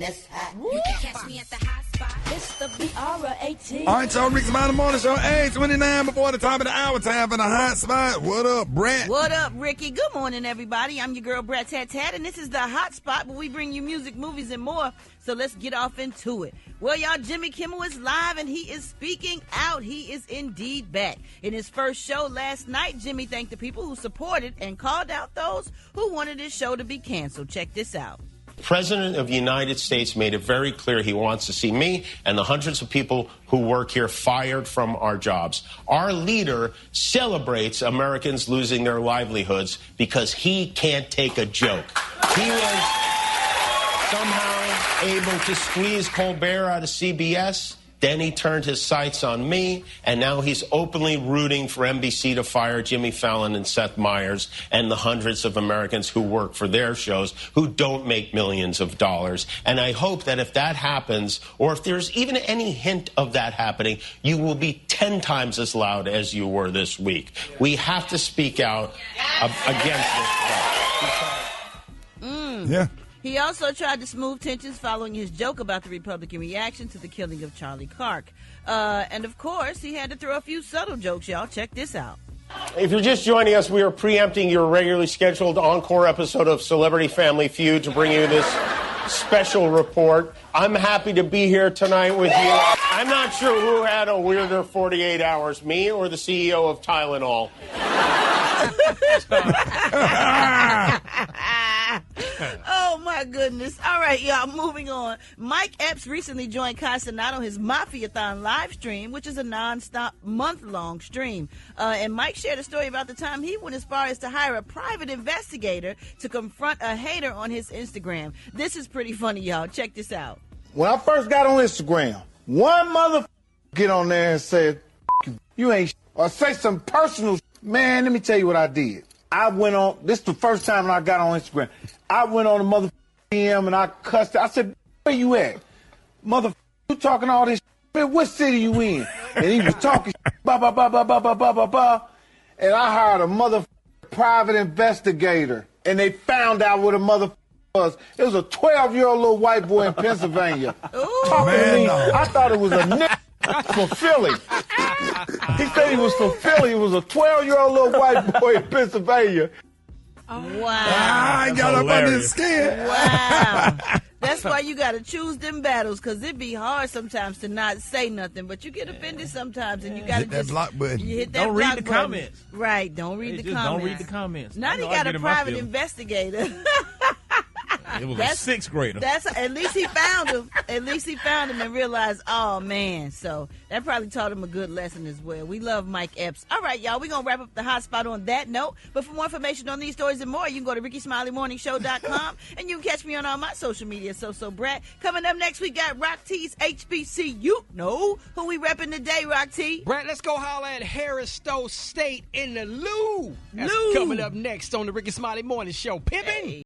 That's hot. You can catch me at the hot spot. It's the BRAT. All right, y'all. Rickey Smiley Morning Show, 8:29 before the top of the hour. Time for the hot spot. What up, Brat? What up, Rickey? Good morning, everybody. I'm your girl, Brat Tat Tat, and this is the hot spot where we bring you music, movies, and more. So let's get off into it. Well, y'all, Jimmy Kimmel is live, and he is speaking out. He is indeed back. In his first show last night, Jimmy thanked the people who supported and called out those who wanted his show to be canceled. Check this out. The President of the United States made it very clear he wants to see me and the hundreds of people who work here fired from our jobs. Our leader celebrates Americans losing their livelihoods because he can't take a joke. He was somehow able to squeeze Colbert out of CBS. Then he turned his sights on me, and now he's openly rooting for NBC to fire Jimmy Fallon and Seth Meyers and the hundreds of Americans who work for their shows who don't make millions of dollars. And I hope that if that happens, or if there's even any hint of that happening, you will be 10 times as loud as you were this week. We have to speak out against this. Yeah. He also tried to smooth tensions following his joke about the Republican reaction to the killing of Charlie Clark. And, of course, he had to throw a few subtle jokes, y'all. Check this out. If you're just joining us, we are preempting your regularly scheduled encore episode of Celebrity Family Feud to bring you this special report. I'm happy to be here tonight with you. I'm not sure who had a weirder 48 hours, me or the CEO of Tylenol. Oh, my goodness. All right, y'all, moving on. Mike Epps recently joined Casanat on his Mafia-thon live stream, which is a non-stop month-long stream. And Mike shared a story about the time he went as far as to hire a private investigator to confront a hater on his Instagram. This is pretty funny, y'all. Check this out. When I first got on Instagram, one mother get on there and said, you ain't or say some personal man, let me tell you what I did. I went on, this is the first time I got on Instagram. I went on the mother DM and I cussed it. I said, where you at? Mother, you talking all this shit? What city you in? And he was talking blah, blah, blah, blah, blah, blah, blah, blah, blah. And I hired a mother private investigator. And they found out what a mother was. It was a 12-year-old little white boy in Pennsylvania. Talking to me. No. I thought it was a nigga from Philly. He said he was from Philly. He was a 12-year-old little white boy in Pennsylvania. Wow. I got up under his skin. Wow. That's why you got to choose them battles, because it be hard sometimes to not say nothing, but you get offended sometimes, and you got to Hit that just block button. You hit that Don't block read the button. comments. Right, don't read the comments. Don't read the comments. Now I he know got I a get in my private feelings. investigator. It was That's- a sixth grader. That's at least he found him. At least he found him and realized, oh man. So that probably taught him a good lesson as well. We love Mike Epps. All right, y'all. We're gonna wrap up the hot spot on that note. But for more information on these stories and more, you can go to RickySmileyMorningShow.com and you can catch me on all my social media. So Brat. Coming up next, we got Rock T's HBCU. No, who we repping today, Rock T? Brat, let's go holler at Harris Stowe State in the Lou. That's Lou. coming up next on the Rickey Smiley Morning Show. Pimpin'. Hey.